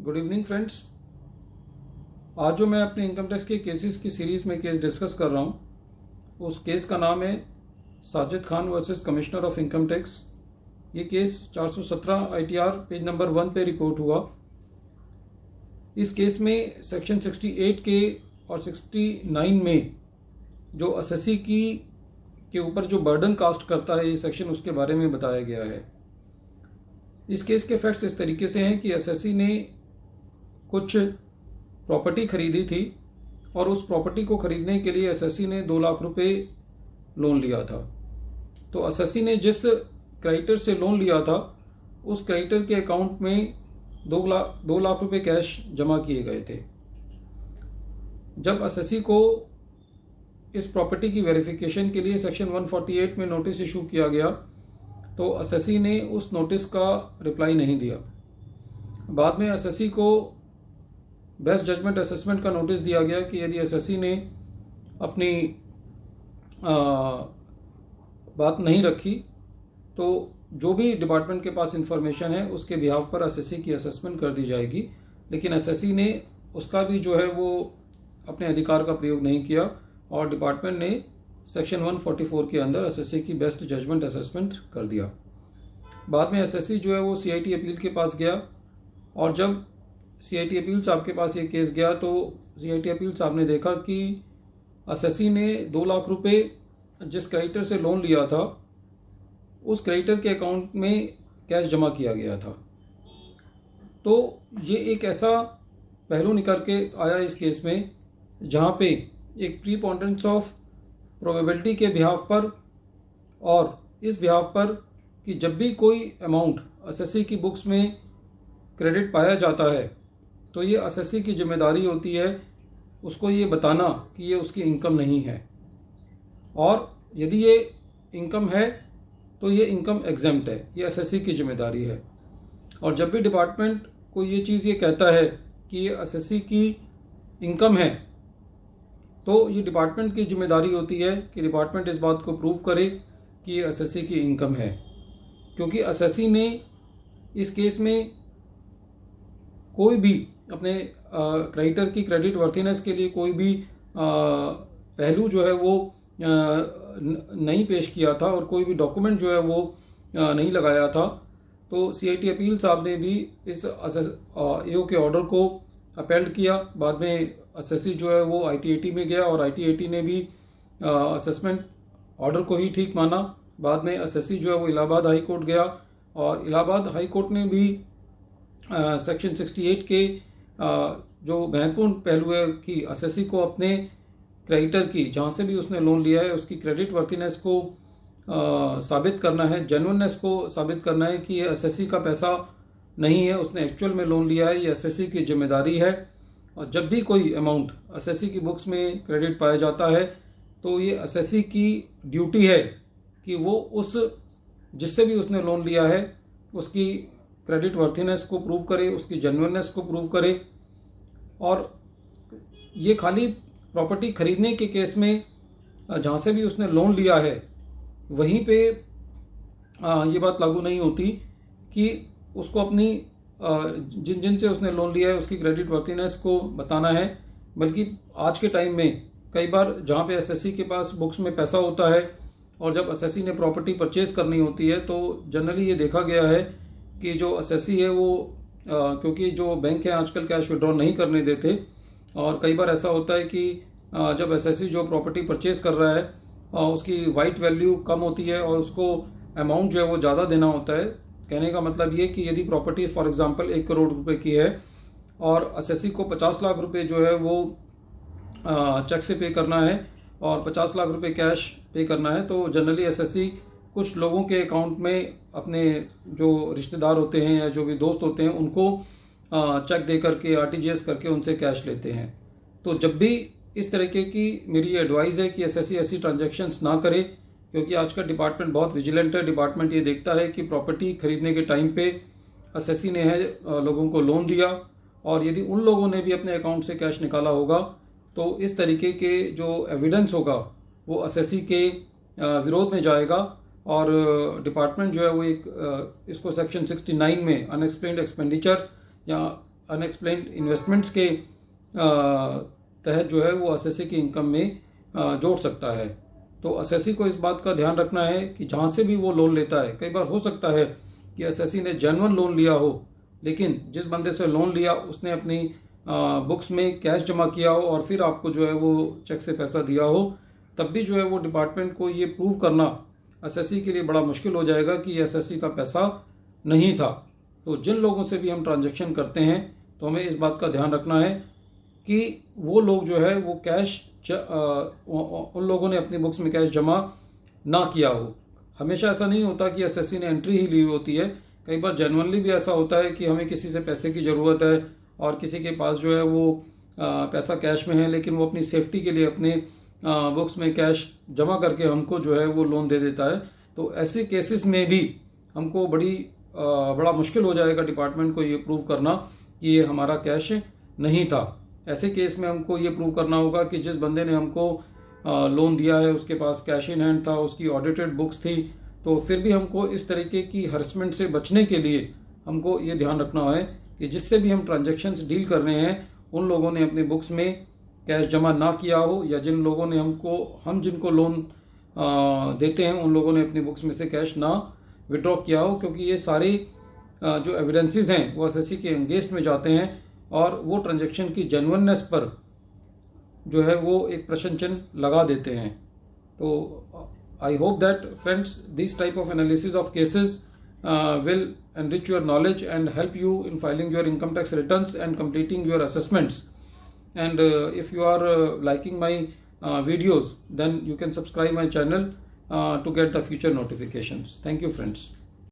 Good evening friends. आज जो मैं अपने इनकम टैक्स के केसेस की सीरीज़ में केस डिस्कस कर रहा हूँ, उस केस का नाम है Sajid Khan versus commissioner of income tax. ये केस 417 ITR पेज नंबर 1 पे रिपोर्ट हुआ। इस केस में सेक्शन 68 के और 69 में जो असेसी के ऊपर जो बर्डन कास्ट करता है ये सेक्शन, उसके बारे में बताया गया है। इस केस के फैक्ट्स इस तरीके से हैं कि असेसी ने कुछ प्रॉपर्टी खरीदी थी और उस प्रॉपर्टी को खरीदने के लिए असेसी ने 2 लाख रुपए लोन लिया था। तो असेसी ने जिस क्रेडिटर से लोन लिया था उस क्रेडिटर के अकाउंट में 2 लाख रुपए कैश जमा किए गए थे। जब असेसी को इस प्रॉपर्टी की वेरिफिकेशन के लिए सेक्शन 148 में नोटिस इशू किया गया तो असेसी ने उस नोटिस का रिप्लाई नहीं दिया। बाद में असेसी को बेस्ट जजमेंट असेसमेंट का नोटिस दिया गया कि यदि असेसी ने अपनी बात नहीं रखी तो जो भी डिपार्टमेंट के पास इंफॉर्मेशन है उसके बिहाफ पर असेसी की असेसमेंट कर दी जाएगी। लेकिन असेसी ने उसका भी जो है वो अपने अधिकार का प्रयोग नहीं किया और डिपार्टमेंट ने सेक्शन 144 के अंदर असेसी की बेस्ट जजमेंट असेसमेंट कर दिया। बाद में असेसी जो है वो CIT अपील के पास गया और जब CIT अपील साहब के पास ये केस गया तो CIT अपील साहब ने देखा कि असेसी ने 2 लाख रुपए जिस क्रेडिटर से लोन लिया था उस क्रेडिटर के अकाउंट में कैश जमा किया गया था। तो ये एक ऐसा पहलू निकल के आया इस केस में जहाँ पे एक प्रीपोंडेंस ऑफ प्रोबेबिलिटी के बिहाफ पर और इस बिहाफ पर कि जब भी कोई अमाउंट असेसी की बुक्स में क्रेडिट पाया जाता है तो ये असेसी की जिम्मेदारी होती है उसको ये बताना कि ये उसकी इनकम नहीं है, और यदि ये इनकम है तो ये इनकम एग्जेम्प्ट है, ये असेसी की जिम्मेदारी है। और जब भी डिपार्टमेंट को ये चीज़ ये कहता है कि ये असेसी की इनकम है तो ये डिपार्टमेंट की जिम्मेदारी होती है कि डिपार्टमेंट इस बात को प्रूव करे कि ये असेसी की इनकम है। क्योंकि असेसी ने इस केस में कोई भी अपने क्रेडिटर की क्रेडिट वर्थीनेस के लिए कोई भी पहलू जो है वो नहीं पेश किया था और कोई भी डॉक्यूमेंट जो है वो नहीं लगाया था। तो CIT अपील साहब ने भी इस AO के ऑर्डर को अपेल्ड किया। बाद में असेसी जो है वो ITAT में गया और ITAT ने भी असेसमेंट ऑर्डर को ही ठीक माना। बाद में असेसी जो है वो इलाहाबाद हाई कोर्ट गया और इलाहाबाद हाई कोर्ट ने भी सेक्शन 68 के जो महत्वपूर्ण पहलू है कि असेसी को अपने क्रेडिटर की जहाँ से भी उसने लोन लिया है उसकी क्रेडिट वर्थीनेस को साबित करना है, जेन्युइननेस को साबित करना है कि ये असेसी का पैसा नहीं है, उसने एक्चुअल में लोन लिया है, ये असेसी की जिम्मेदारी है। और जब भी कोई अमाउंट असेसी की बुक्स में क्रेडिट पाया जाता है तो ये असेसी की ड्यूटी है कि वो उस जिससे भी उसने लोन लिया है उसकी क्रेडिट वर्थीनेस को प्रूव करे, उसकी जेन्युइननेस को प्रूव करे। और ये खाली प्रॉपर्टी खरीदने के केस में जहाँ से भी उसने लोन लिया है वहीं पे ये बात लागू नहीं होती कि उसको अपनी जिन से उसने लोन लिया है उसकी क्रेडिट वर्थीनेस को बताना है। बल्कि आज के टाइम में कई बार जहाँ पे असेसी के पास बुक्स में पैसा होता है और जब असेसी ने प्रॉपर्टी परचेज करनी होती है तो जनरली ये देखा गया है कि जो असेसी है वो क्योंकि जो बैंक है आजकल कैश विड्रॉ नहीं करने देते और कई बार ऐसा होता है कि जब असेसी जो प्रॉपर्टी परचेज कर रहा है उसकी वाइट वैल्यू कम होती है और उसको अमाउंट जो है वो ज़्यादा देना होता है। कहने का मतलब ये कि यदि प्रॉपर्टी फॉर एग्जांपल 1 करोड़ रुपए की है और असेसी को 50 लाख रुपए जो है वो चेक से पे करना है और 50 लाख रुपए कैश पे करना है, तो जनरली असेसी कुछ लोगों के अकाउंट में अपने जो रिश्तेदार होते हैं या जो भी दोस्त होते हैं उनको चेक दे करके RTGS करके उनसे कैश लेते हैं। तो जब भी इस तरीके की मेरी एडवाइस है कि असेसी ऐसी ट्रांजैक्शंस ना करे, क्योंकि आज का डिपार्टमेंट बहुत विजिलेंट है। डिपार्टमेंट ये देखता है कि प्रॉपर्टी खरीदने के टाइम पे असेसी ने है लोगों को लोन दिया और यदि उन लोगों ने भी अपने अकाउंट से कैश निकाला होगा तो इस तरीके के जो एविडेंस होगा वो असेसी के विरोध में जाएगा और डिपार्टमेंट जो है वो एक इसको सेक्शन 69 में अनएक्सप्लेन्ड एक्सपेंडिचर या अनएक्सप्लेन्ड इन्वेस्टमेंट्स के तहत जो है वो असेसी की इनकम में जोड़ सकता है। तो असेसी को इस बात का ध्यान रखना है कि जहाँ से भी वो लोन लेता है, कई बार हो सकता है कि असेसी ने जेन्युइन लोन लिया हो, लेकिन जिस बंदे से लोन लिया उसने अपनी बुक्स में कैश जमा किया हो और फिर आपको जो है वो चेक से पैसा दिया हो, तब भी जो है वो डिपार्टमेंट को ये प्रूव करना एसएससी के लिए बड़ा मुश्किल हो जाएगा कि एसएससी का पैसा नहीं था। तो जिन लोगों से भी हम ट्रांजैक्शन करते हैं तो हमें इस बात का ध्यान रखना है कि वो लोग जो है वो कैश उन लोगों ने अपनी बुक्स में कैश जमा ना किया हो। हमेशा ऐसा नहीं होता कि एसएससी ने एंट्री ही ली होती है, कई बार जेन्युइनली भी ऐसा होता है कि हमें किसी से पैसे की ज़रूरत है और किसी के पास जो है वो पैसा कैश में है, लेकिन वो अपनी सेफ्टी के लिए अपने बुक्स में कैश जमा करके हमको जो है वो लोन दे देता है। तो ऐसे केसेस में भी हमको बड़ा मुश्किल हो जाएगा डिपार्टमेंट को ये प्रूव करना कि ये हमारा कैश नहीं था। ऐसे केस में हमको ये प्रूव करना होगा कि जिस बंदे ने हमको लोन दिया है उसके पास कैश इन हैंड था, उसकी ऑडिटेड बुक्स थी। तो फिर भी हमको इस तरीके की हरसमेंट से बचने के लिए हमको ये ध्यान रखना है कि जिससे भी हम ट्रांजैक्शंस डील कर रहे हैं उन लोगों ने अपनी बुक्स में कैश जमा ना किया हो, या जिन लोगों ने हम जिनको लोन देते हैं उन लोगों ने अपनी बुक्स में से कैश ना विड्रॉ किया हो, क्योंकि ये सारे जो एविडेंसेस हैं वो एसएससी के अगेंस्ट में जाते हैं और वो ट्रांजैक्शन की जेन्युइननेस पर जो है वो एक प्रश्न चिन्ह लगा देते हैं। तो I hope that friends this type of analysis of cases will enrich your knowledge and help you in filing your income tax returns and completing your assessments. And if you are liking my videos, then you can subscribe my channel to get the future notifications. Thank you friends.